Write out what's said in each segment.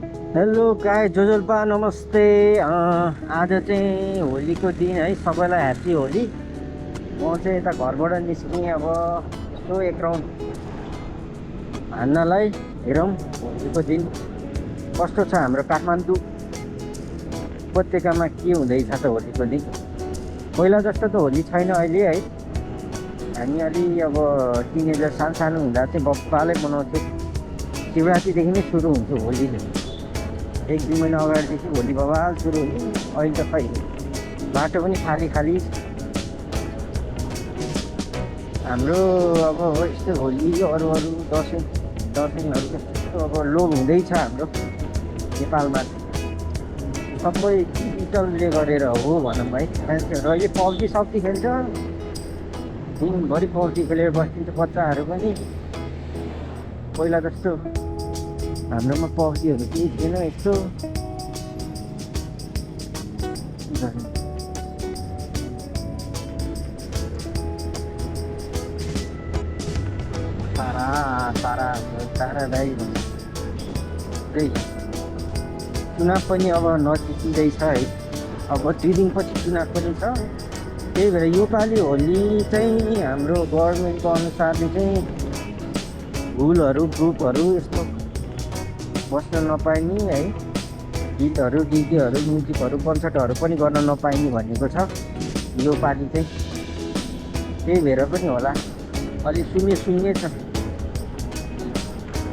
Hello गाई जोजोल्पा नमस्ते। आज चाहिँ होलीको दिन है, सबैलाई ह्याप्पी होली। म चाहिँ यता घरबाट निस्केँ, अब यसो एक राउन्ड हान्नलाई। हेरौँ होलीको दिन कस्तो छ हाम्रो काठमाडौँ उपत्यकामा, के हुँदैछ त होलीको दिन। पहिला जस्तो त होली छैन अहिले है। हामी अलि अब टिनेजर सानो हुँदा चाहिँ बब्बाले मनाउँथ्यो। शिवरात्रिदेखि नै सुरु हुन्छ होली। एक दुई महिना अगाडिदेखि होली बवाल सुरु हुन्थ्यो। अहिले त खै बाटो पनि खाली खाली। हाम्रो अब यस्तो होली अरू दसैँहरू त्यस्तो अब लोभ हुँदैछ हाम्रो नेपालमा। सबै डिजिटलले गरेर हो भनौँ है मान्छेहरू। अहिले पब्जी सक्ति खेल्छ, दिनभरि पब्जी खेलेर बस्दिन्छ बच्चाहरू पनि। पहिला जस्तो हाम्रोमा पब्जीहरू केही थिएन यस्तो। तारा तारा तारा दाइ त्यही चुनाव पनि अब नजिकिँदैछ है। अब 2 दिनपछि चुनाव पनि छ। त्यही भएर योपालि होली चाहिँ हाम्रो गभर्मेन्टको अनुसारले चाहिँ भुलहरू ग्रुपहरू यस्तो बस्न नपाइने है। गीतहरू डिजेहरू म्युजिकहरू कन्सर्टहरू पनि गर्न नपाइने भनेको छ योपालि चाहिँ। त्यही भएर पनि होला अलिक सुन्ने छ।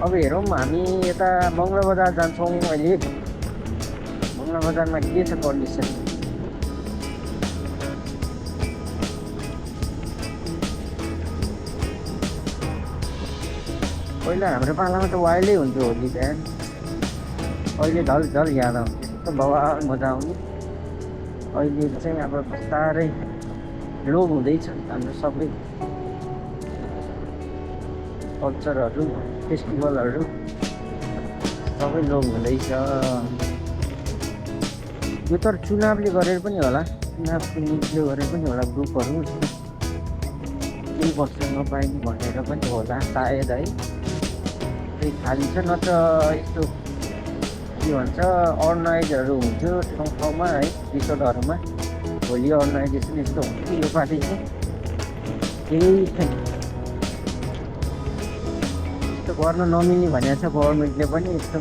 अब हेरौँ, हामी यता बङ्गला बजार जान्छौँ अहिले। बङ्गला बजारमा के छ कन्डिसन। पहिला हाम्रो पालामा त वाइल्डै हुन्थ्यो होली बिहान। अहिले झल याद आउँछ, यस्तो बवाल मजा आउने। अहिले चाहिँ अब बिस्तारै लोभ हुँदैछ हाम्रो सबै कल्चरहरू फेस्टिभलहरू सबै लोभ हुँदैछ। यो त चुनावले गरेर पनि होला, चुनावको निजले गरेर पनि होला। ग्रुपहरू केही बस्न नपाइने भनेर पनि होला सायद है। त्यही खाली छ, नत्र यस्तो के भन्छ अर्गनाइजहरू हुन्थ्यो ठाउँमा है, रिसोर्टहरूमा होली अर्गनाइजेसन यस्तो हुन्थ्यो। योपालि चाहिँ केही छैन, यस्तो गर्न नमिल्ने भनेको छ गभर्मेन्टले पनि। यस्तो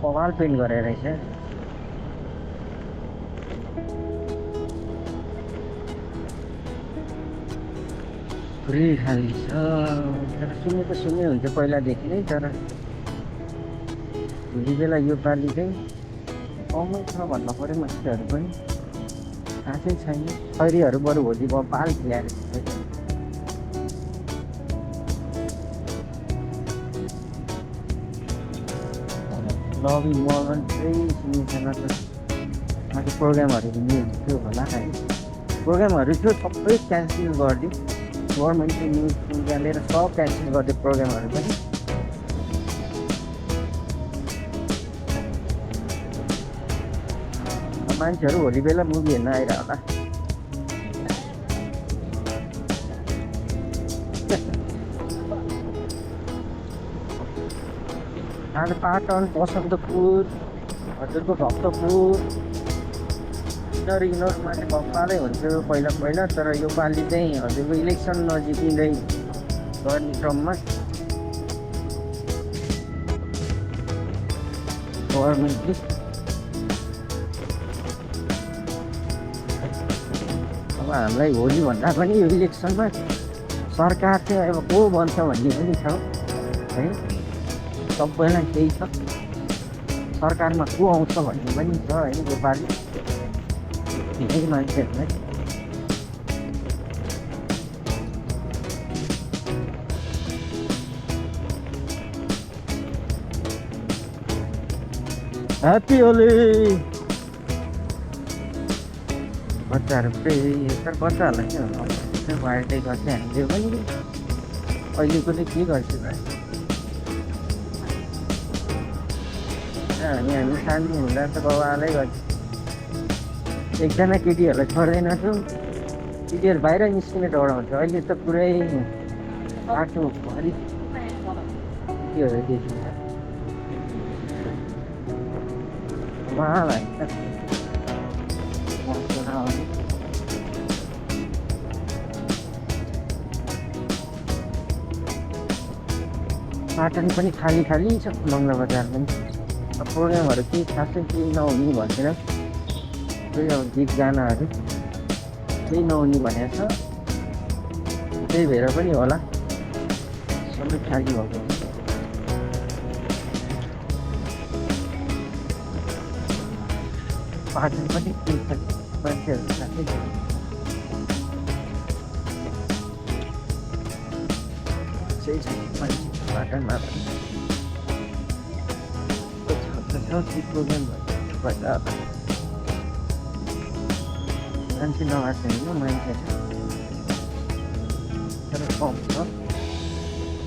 कमाल पेन्ट गरेर रहेछ। पुरै खाली छ। तर सुन्ने त सुन्ने हुन्छ पहिलादेखि नै, तर भोलि बेला योपालि चाहिँ कमै छ भन्नु पऱ्यो मान्छेहरू पनि। खासै छैन। खैरीहरू बरु भोलि बबाल ल्याएर लभी मगन चाहिँ सुनिन्छ। त माथि प्रोग्रामहरू हुने थियो होला है। प्रोग्रामहरू थियो सबै क्यान्सल गरिदियो गभर्मेन्टले। न्युज निकालेर सब क्यान्सल गरिदियो प्रोग्रामहरू पनि। मान्छेहरू भोलि बेला मुभी हेर्न आएर होला। आज पाटन बसन्तपुर हजुरको भक्तपुर यिनीहरूमा चाहिँ बब्बालै हुन्थ्यो पहिला। तर योपालि चाहिँ हजुरको इलेक्सन नजिकिँदै गर्ने क्रममा गभर्मेन्टले अब हामीलाई होली भन्दा पनि यो इलेक्सनमा सरकार चाहिँ अब को बन्छ भन्ने पनि छ है। सबैलाई केही छ, सरकारमा को आउँछ भन्ने पनि छ है योपालि धेरै मान्छेहरूलाई। ह्याप्पी होली। बच्चाहरू पुरै तर बच्चाहरूलाई के भन्नु वाइल्डै गर्छ हामीले पनि अहिलेको चाहिँ के गर्छु त हामी शान्ति हुँदा त बाबाले गर्छ एकजना केटीहरूलाई छोड्दैन छु केटीहरू बाहिर निस्किने डराउँछ अहिले त पुरै बाटोभरि केटीहरू देखिन्छ उहाँलाई त पाटन पनि खाली खाली छ मङ्गला बजार पनि प्रोग्रामहरू केही खासै केही नहुने भन्दैन त्यही अब गीत गानाहरू केही नहुने भनेको छ त्यही भएर पनि होला सबै खाली भएको पाटन पनि केही छ मान्छेहरू खासै त्यही छ मान्छे पाटनमा पनि प्रोग्राम भएर मान्छे नआएको होइन मान्छे तर कम छ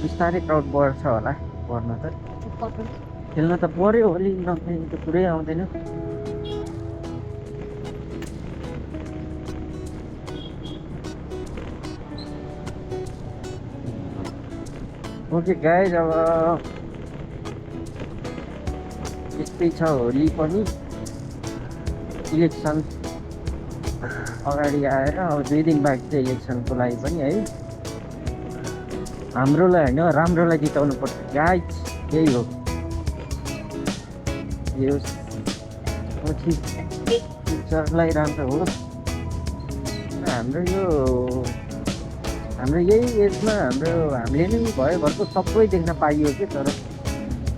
बिस्तारै क्राउड बढ्छ होला बढ्न त खेल्न त पऱ्यो होली नखेल्नु त पुरै आउँदैन ओके गाइज अब यस्तै छ होली पनि इलेक्सन अगाडि आएर अब 2 दिन बाँकी छ इलेक्सनको लागि पनि है हाम्रोलाई होइन राम्रोलाई जिताउनु पर्छ गाइज यही हो यो पछि फ्युचरलाई राम्रो होस् हाम्रो यही एजमा हामीले नै भयो घरको सबै देख्न पाइयो कि तर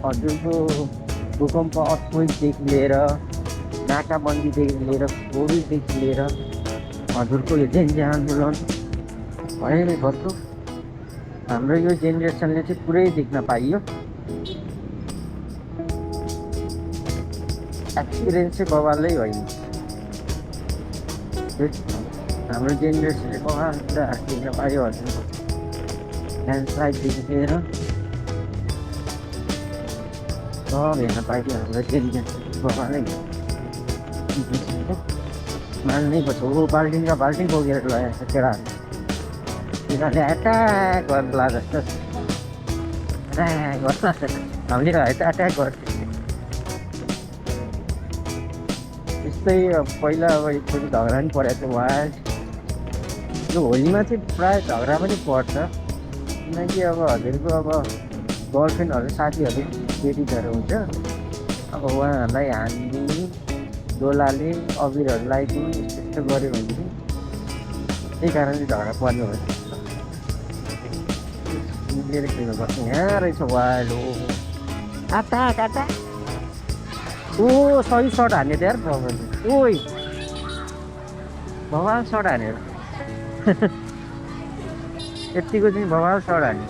हजुरको भूकम्प अर्थक्वेकदेखि लिएर नाकाबन्दीदेखि लिएर कोभिडदेखि लिएर हजुरको यो जेनजी आन्दोलन भयो नै घरको हाम्रो यो जेनेरेसनले चाहिँ पुरै देख्न पाइयो एक्सपिरियन्स चाहिँ बबालै होइन हाम्रो जेनेरेसनले बबाल पुरा देख्न पायो हजुरको ल्यान्डस्लाइडदेखि लिएर सब हेर्न पाइयो हाम्रो जेनेरेसन बबालै मान्नै पर्छ ऊ बाल्टिङ र बाल्टिङ बोकेर लगाएको छ केटाहरू तिनीहरूले एट्याक गर्नु लाग्यो जस्तो हामीले एट्याक गर्थ्यो त्यस्तै पहिला अब एकचोटि झगडा पनि परेको थियो वाइल्ड यो होलीमा चाहिँ प्रायः झगडा पनि पर्छ किनकि अब हजुरको अब गर्लफ्रेन्डहरू साथीहरू लेडिजहरू हुन्छ अब उहाँहरूलाई हानिदिने डोलाले अबिरहरू लगाइदिने यस्तो गऱ्यो भने चाहिँ त्यही कारणले झगडा पर्ने हो मिलेर खेल्नुपर्छ यहाँ रहेछ वाइल्ड हो आटा काटा ओ सही सर्ट हान्ने त यार ओइ भवाल सर्ट हानेर यतिको चाहिँ भवाल सर्ट हाने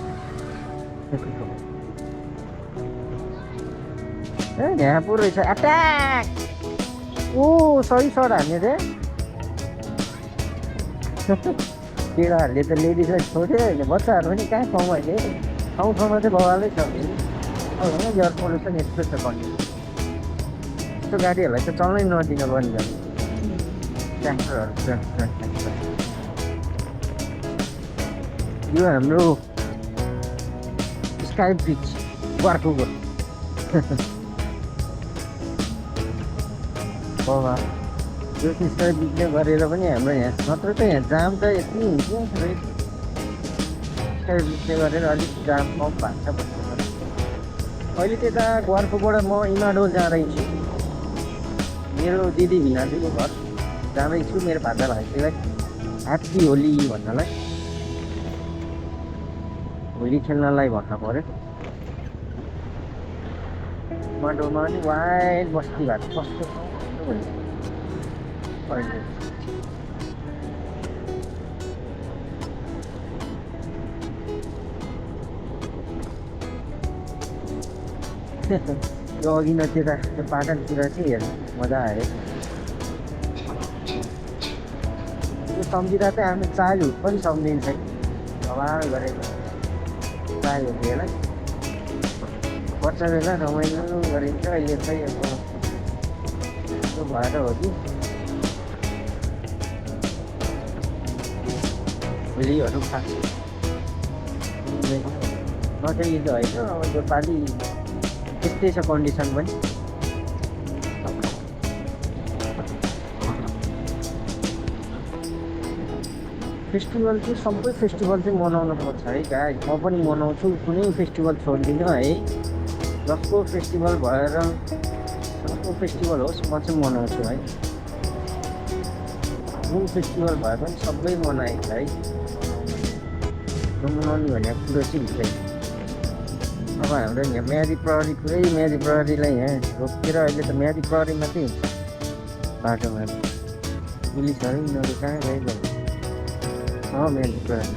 यहाँ पो रहेछ एट्याक ओ सही सर्ट हान्ने रे केटाहरूले त लेडिजलाई छोड्यो होइन बच्चाहरू पनि कहाँ ठाउँमा अहिले ठाउँ ठाउँमा चाहिँ भवालै छ होइन एयर पोल्युसन यस्तो छ कन्डिसन यस्तो गाडीहरूलाई त चल्नै नदिन बन्द गर्ने ट्र्याक्टरहरू यो हाम्रो स्काई ब्रिज वार्कोको बाबा यो स्काई ब्रिजले गरेर पनि हाम्रो यहाँ नत्र त यहाँ जाम त यति हुन्छ स्काई ब्रिजले गरेर अलिक जाम कम भएको छ अहिले त्यता वार्कोबाट म इमाडोल जाँदैछु मेरो दिदी भिनाजुको घर जाँदैछु मेरो भान्जा भाइलाई ह्याप्पी होली भन्नलाई होली खेल्नलाई भन्न पऱ्यो माटोमा पनि वाइल्ड बस्ती भएको कस्तो यो अघि न त्यता त्यो पाटनतिर चाहिँ हेर्नु मजा आयो सम्झिँदा चाहिँ आफ्नो चाइल्डहुड पनि सम्झिन्छ रमाइलो गरेको चाइल्डहुड वर्ष बेला रमाइलो गरिन्छ। अहिले चाहिँ अब त्यो भएर हो कि भोलिहरू खास नचाहिँदो होइन। अब यो पालि त्यस्तै छ कन्डिसन पनि। फेस्टिभल चाहिँ सबै फेस्टिभल चाहिँ मनाउनु पर्छ है गाई। म पनि मनाउँछु, कुनै फेस्टिभल छोड्दिनँ है। जसको फेस्टिभल भएर जसको फेस्टिभल होस् म चाहिँ मनाउँछु है। कुन फेस्टिभल भए पनि सबै मनाइन्छ है। मनाउने भनेको कुरो चाहिँ हुँदैन। अब हाम्रो यहाँ म्यादी प्रहरी पुरै म्यादी प्रहरीलाई यहाँ रोकेर अहिले त म्यादी प्रहरी मात्रै हुन्छ बाटोमा। पुलिसहरू यिनीहरू कहाँ गइरहेको म्यादी प्रहरी।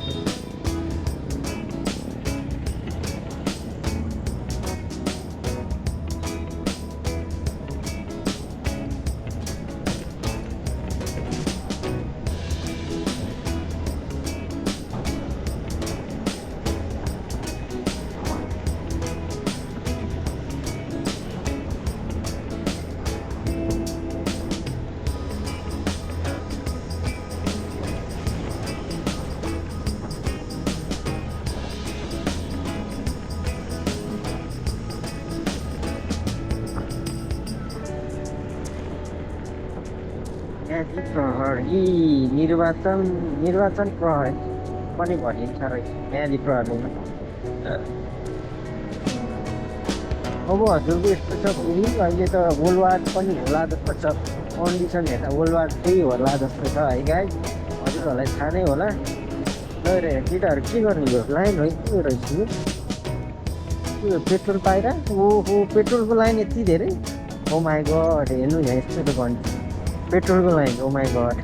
म्यादी प्रहरी निर्वाचन प्रहरी पनि भनिन्छ रहेछ म्यादी प्रहरीमा। अब हजुरको यस्तो छ फेरि अहिले त गोलवाड पनि होला जस्तो छ कन्डिसन हेर्दा। गोलवाड त्यही होला जस्तो छ है गाई। हजुरहरूलाई थाहा नै होला। गएर केटाहरू के गर्नु भयो लाइन है के रहेछ यो पेट्रोल पाएर। ओहो पेट्रोलको लाइन यति धेरै। ओ माई गड हेर्नु यहाँ यस्तो त कन्डिसन पेट्रोलको लाइन। ओ माई गड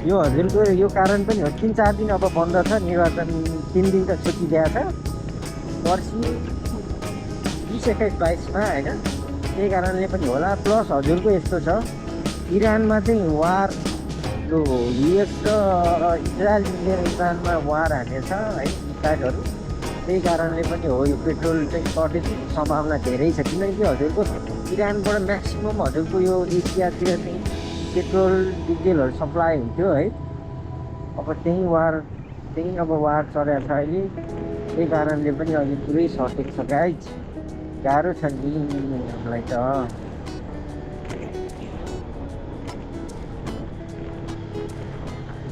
यो हजुरको यो कारण पनि हो। 3-4 दिन अब बन्द छ निर्वाचन। 3 दिन त छुट्टी दिएको छ पर्सि 2021-22मा होइन। त्यही कारणले पनि होला। प्लस हजुरको यस्तो छ इरानमा चाहिँ वार यो युएस र इजरायल मिलेर इरानमा वार हानेछ है मिसाइलहरू। त्यही कारणले पनि हो यो पेट्रोल चाहिँ सर्टेज सम्भावना धेरै छ। किनकि हजुरको इरानबाट म्याक्सिमम् हजुरको यो एसियातिर चाहिँ पेट्रोल डिजेलहरू सप्लाई हुन्थ्यो है। अब त्यहीँ अब वार चलेको छ अहिले। त्यही कारणले पनि अहिले पुरै सर्टेज छ गाइज। गाह्रो छ नि हामीलाई त।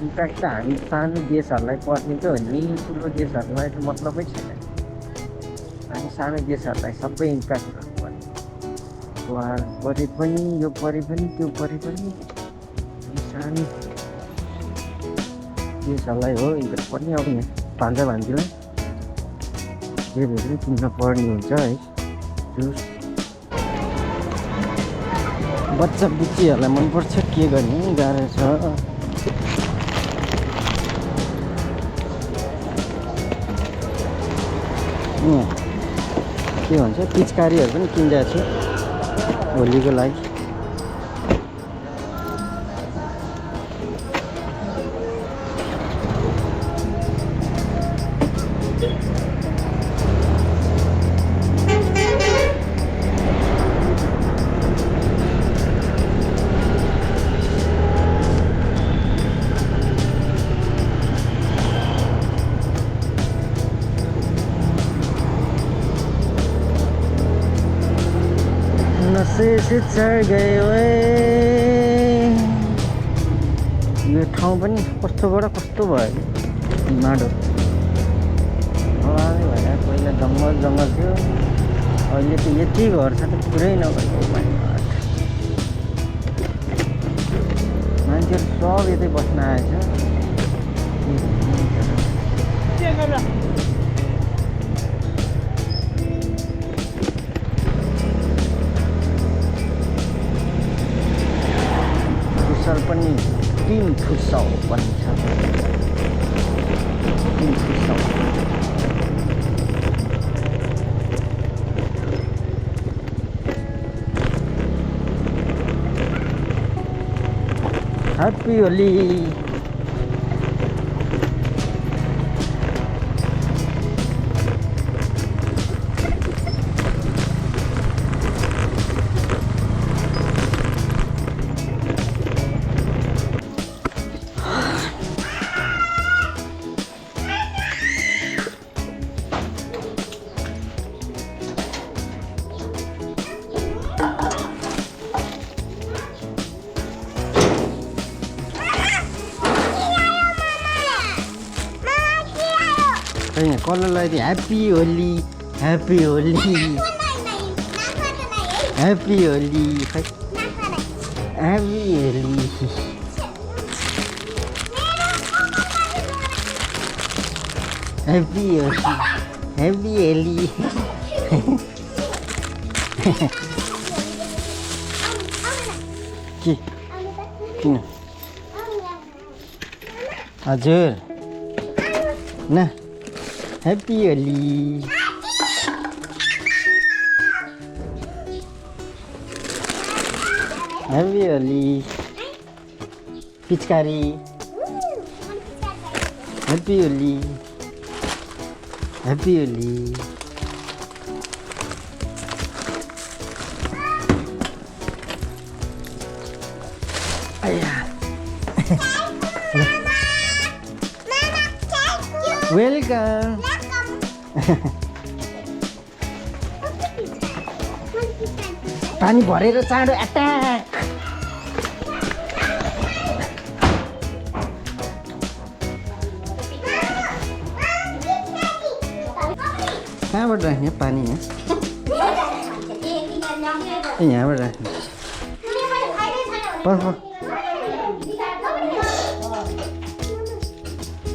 इन्फ्याक्ट त हामी सानो देशहरूलाई पर्ने त हो नि। ठुलो देशहरूलाई त मतलबै छैन। हामी सानो देशहरूलाई सबै इम्प्याक्ट गर्नुपर्ने। वार परे पनि यो परे पनि त्यो परे पनि सानो देशहरूलाई हो इम्प्याक्ट पर्ने। अब यहाँ भान्जा भान्जीलाई जेहरू किन्न पर्ने हुन्छ है। बच्चा बुच्चीहरूलाई मनपर्छ के गर्ने गाह्रो छ। के भन्छ पिचकारीहरू पनि किनिरहेको छु होलीको लागि। से चढ गयो यो ठाउँ पनि कस्तोबाट कस्तो भयो माडो। हवामै भएर पहिला जङ्गल थियो। अहिले त यति घर छ त पुरै नभएको मान्छेहरू सब यतै बस्न आएछ। पनि 3 फुट पनि छ। 3 फुट ह्याप्पी होली। कलर लगाइदियो happy Holi happy Holi happy Holi खै happy Holi happy Holi happy Holi के किन हजुर न ह्याप्पी होली ह्याप्पी होली पिचकारी happy Holi happy Holi welcome पानी भरेर चाँडो एट्याक कहाँबाट राख्ने पानी यहाँ यहाँबाट राख्ने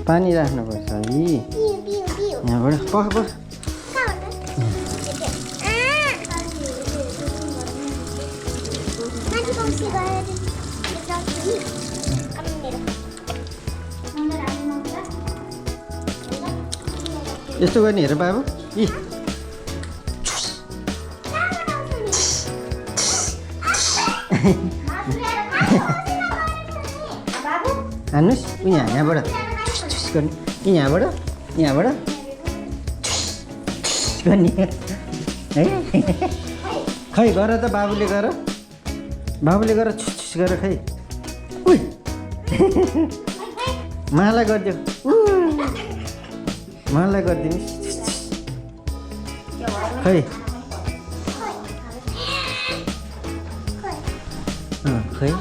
पानी राख्नुपर्छ है यहाँबाट पख यस्तो गर्ने हेर बाबु इ हान्नुहोस् यहाँबाट गर्ने यहाँबाट गर्ने है खै गर त बाबुले गर छुस गर खै उही मलाई गरिदियो मलाई गरिदिनुहोस् खै खै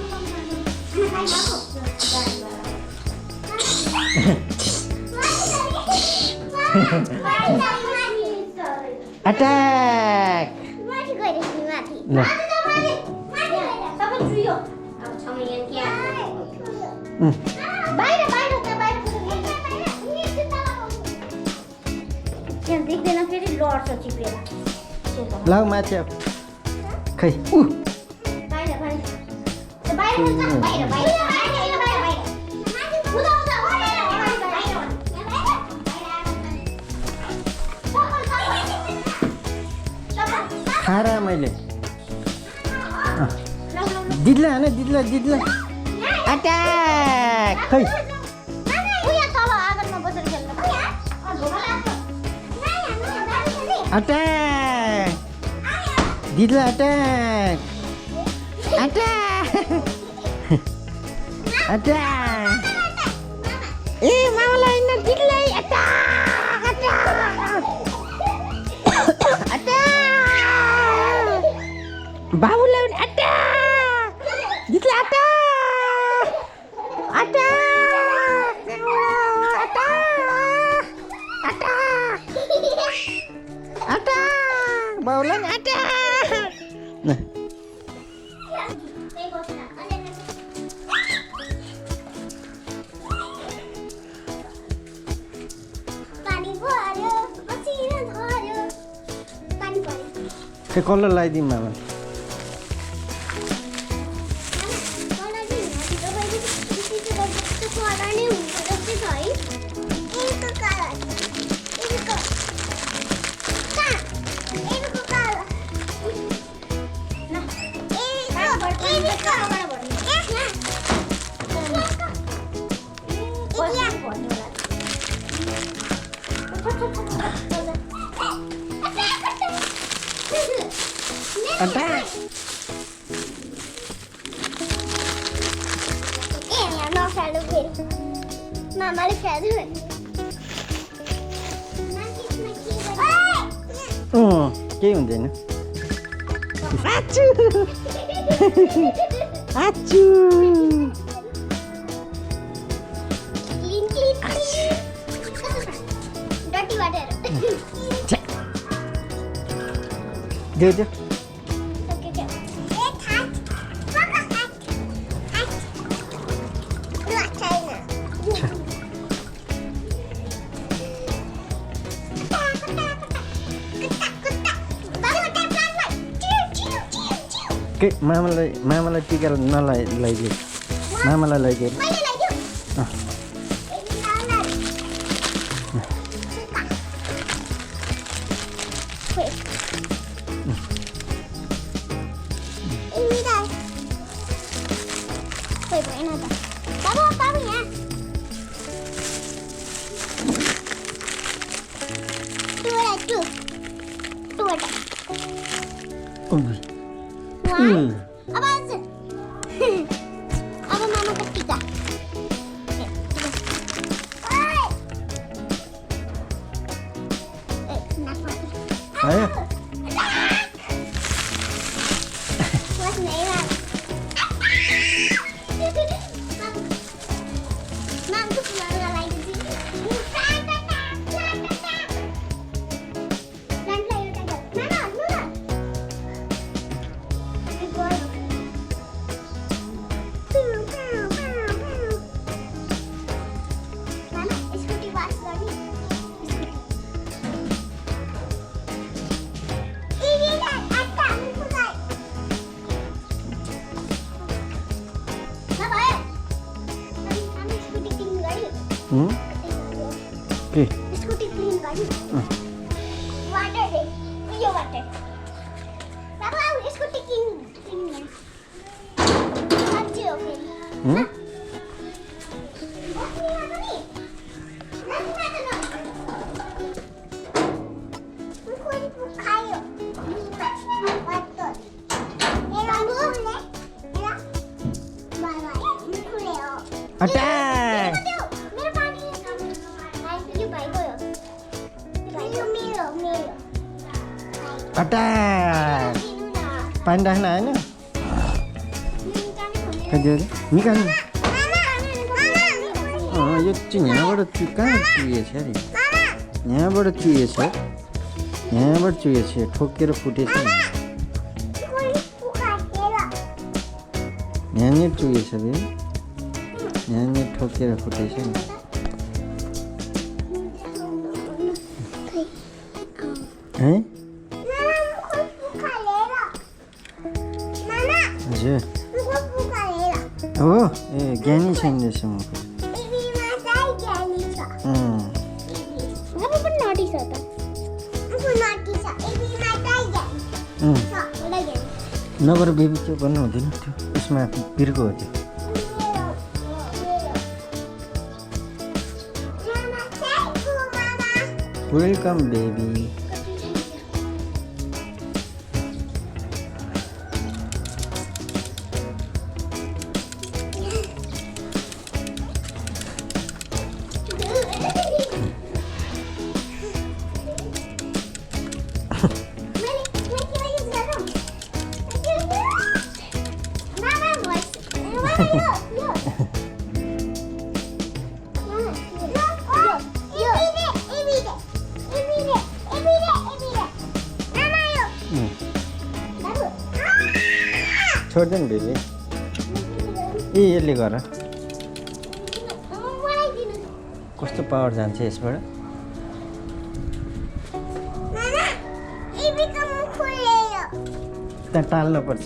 अट्याक ल लाउ माथि खै खारा मैले दिदीलाई हान दिदीलाई अट्याक खै अट्याक दिदीलाई अट्याक ए मामालाई न दिदीलाई अट्याक बाबुलाई अट्याक दिदीलाई अट्याक बाबुलाई अट्याक कलर लगाइदिउँ मामा अड्डा यहाँ नफाल्नु फेरि मामाले फ्याल्नु केही हुँदैन आचु आचु क्लिन क्लिन डटी वाटर देऊ देऊ के मामालाई टिका लैदियो मामालाई लैदियो अब मामा का टीका आयो के स्कूटी क्लीन गर्नु वाटर दे यो वाटर बाबा स्कूटी क्लीन गर्नु साच्चै हो फेरि अट्याक अट्याक पानी राख्न आएन निकाल्नु यो चाहिँ यहाँबाट कहाँ चुहिएछ अरे यहाँबाट चुहिएछ ठोकेर फुटेछ यहाँनिर चुहिएछ बे यहाँनिर ठोकेर फुटेछ नि है हजुर हो ए ज्ञानी छैन रहेछ म नगर बेबी त्यो भन्नु हुँदैन त्यो उसमा बिर्को हो त्यो वेलकम बेबी छोड्दैन बेबी ए यसले गर कस्तो पावर जान्छ यसबाट त्यहाँ टाल्नु पर्छ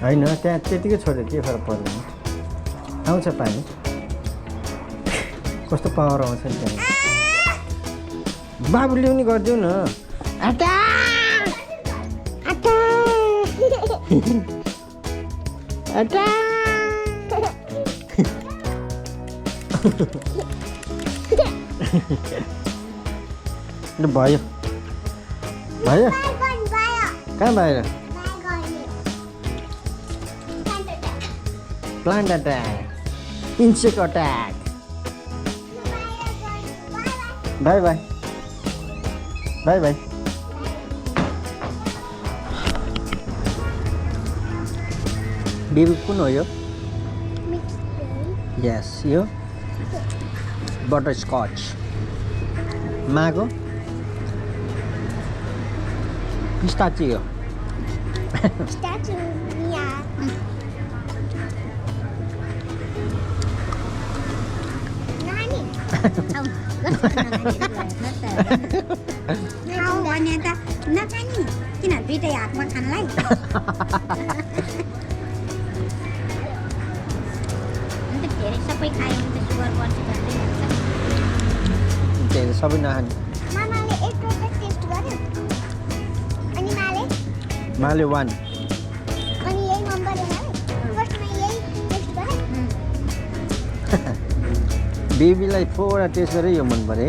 होइन त्यहाँ त्यतिकै छोड्यो के फरक पर्दैन आउँछ पानी कस्तो पावर आउँछ नि त्यहाँ बाबु ल्याउने गरिदेऊ न आटा आटा आटा ल भयो भयो बाइगन भयो कहाँ बाहिर bygone plant attack insect attack by by by by baby कुन हो यो यस यो बटर स्कच मागो पिस्ताची हो statue yeah nani खाऊ भने त नखाने किन दुइटै हातमा खानलाई अन्त धेरै सबै खायो भने त सुगर बढ्छ भन्दै भन्छ त्यही त सबै नखाने mamaले एक रोटी टेस्ट गर्यो अनि माले 1 अनि यही नम्बरले माले फर्स्टमा यही टेस्ट गर्यो बेबीलाई 4 टेस्ट गरे यो मन परे